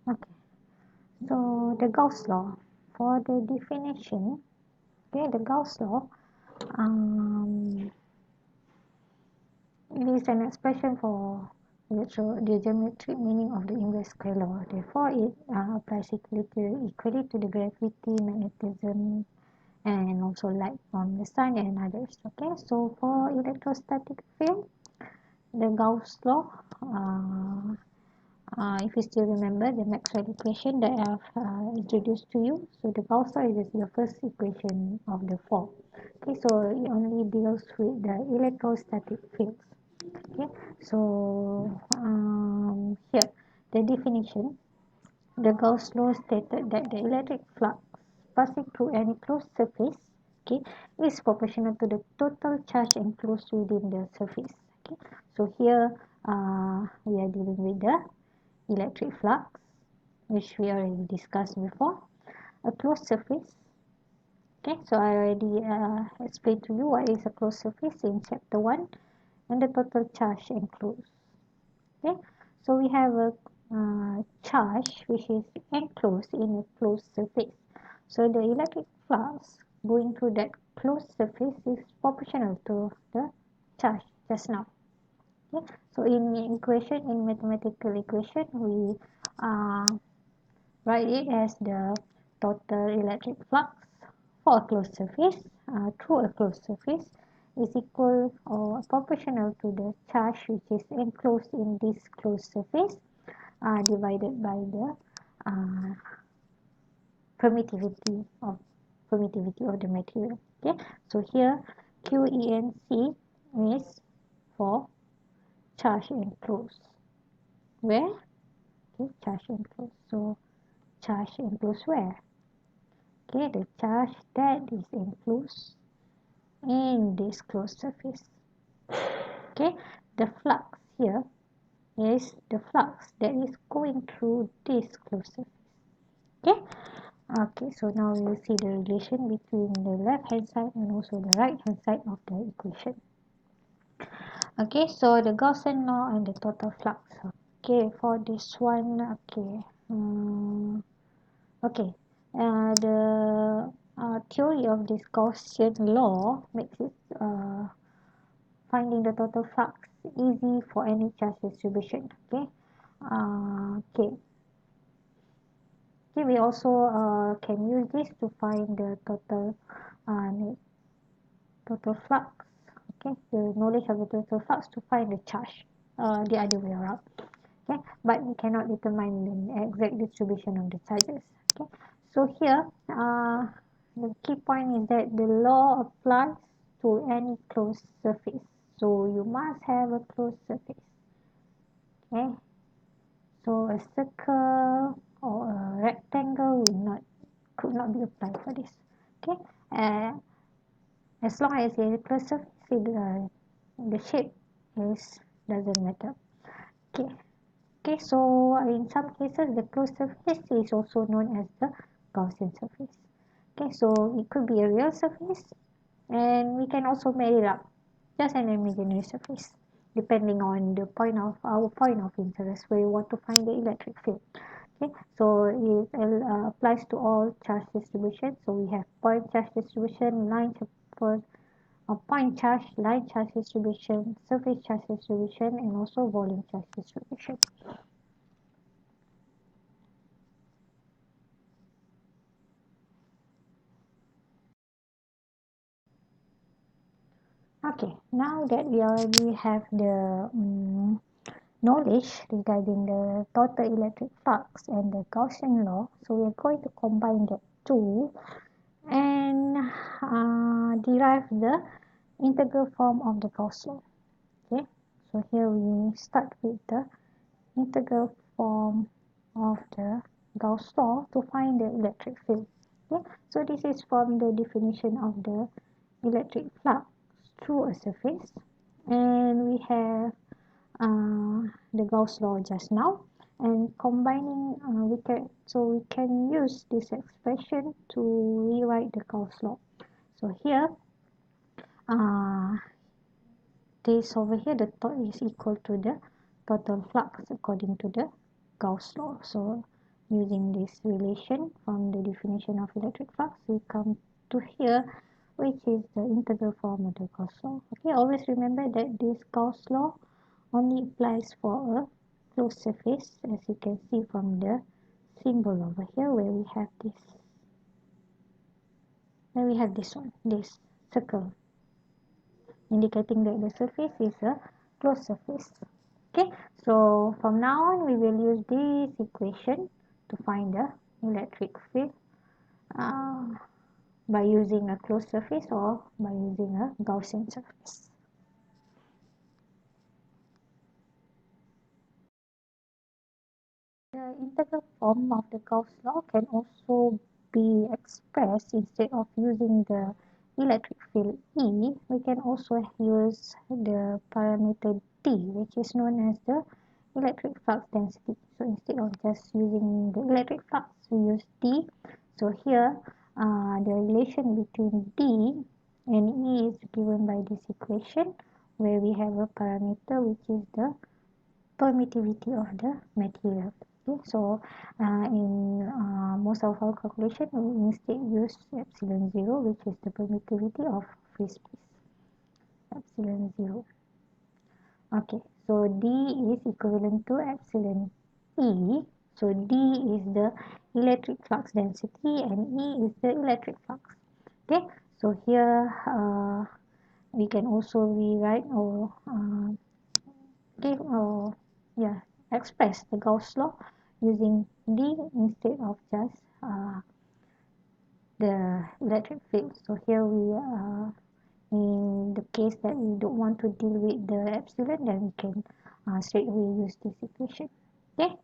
Okay, so the Gauss law, for the definition, okay, the Gauss law, um, it is an expression for the geometric meaning of the inverse square law. Therefore, it applies equally to the gravity, magnetism, and also light from the sun and others. Okay, so for electrostatic field, the Gauss law, if you still remember the Maxwell equation that I have introduced to you, so the Gauss law is the first equation of the four. Okay, so it only deals with the electrostatic fields. Okay, so here the definition, the Gauss law stated that the electric flux passing through any closed surface, okay, is proportional to the total charge enclosed within the surface. Okay, so here we are dealing with the electric flux, which we already discussed before. A closed surface. Okay, so I already explained to you what is a closed surface in chapter 1 and the total charge enclosed. Okay, so we have a charge which is enclosed in a closed surface. So the electric flux going through that closed surface is proportional to the charge just now. Okay, so in mathematical equation, we uh, write it as the total electric flux for a closed surface through a closed surface is equal or proportional to the charge which is enclosed in this closed surface divided by the uh, permittivity of the material. Okay, so here QENC is for charge enclosed. Where? Okay, charge enclosed. So charge enclosed where? Okay, the charge that is enclosed in this closed surface. Okay, the flux here is the flux that is going through this closed surface. Okay, okay, so now we will see the relation between the left hand side and also the right hand side of the equation. Okay, so the Gaussian law and the total flux. Okay, for this one, okay, okay, the theory of this Gaussian law makes it finding the total flux easy for any charge distribution. Okay, okay, okay. We also can use this to find the total flux. Okay, the knowledge of the total flux to find the charge. The other way around. Okay, but we cannot determine the exact distribution of the charges. Okay, so here the key point is that the law applies to any closed surface. So you must have a closed surface. Okay, so a circle or a rectangle could not be applied for this. Okay, as long as it is a closed surface, the shape is doesn't matter. Okay. Okay, so in some cases, the closed surface is also known as the Gaussian surface. Okay, so it could be a real surface, and we can also make it up, just an imaginary surface, depending on the point of our point of interest where we want to find the electric field. Okay, so it applies to all charge distribution. So we have point charge distribution, point charge, line charge distribution, surface charge distribution, and also volume charge distribution. Okay, now that we already have the knowledge regarding the total electric flux and the Gaussian law, so we are going to combine the two and derive the integral form of the Gauss law. Okay, so here we start with the integral form of the Gauss law to find the electric field. Okay, so this is from the definition of the electric flux through a surface, and we have the Gauss law just now, and combining we can use this expression to rewrite the Gauss law. So here uh, this over here, the is equal to the total flux according to the Gauss law. So using this relation from the definition of electric flux, we come to here, which is the integral form of the Gauss law. Okay, always remember that this Gauss law only applies for a closed surface, as you can see from the symbol over here, where we have this. Then we have this one, this circle, indicating that the surface is a closed surface. Okay, so from now on we will use this equation to find the electric field uh, by using a closed surface or by using a Gaussian surface. The integral form of the Gauss law can also be expressed instead of using the electric field E. We can also use the parameter D, which is known as the electric flux density. So instead of just using the electric flux, we use D. So here, the relation between D and E is given by this equation, where we have a parameter which is the permittivity of the material. Okay, so in most of our calculation, we instead use epsilon 0, which is the permittivity of free space. Epsilon 0. Okay, so D is equivalent to epsilon E. So D is the electric flux density and E is the electric flux. Okay, so here we can also rewrite or give yeah express the Gauss law using D instead of just the electric field. So here we in the case that we don't want to deal with the epsilon, then we can straight away use this equation. Okay,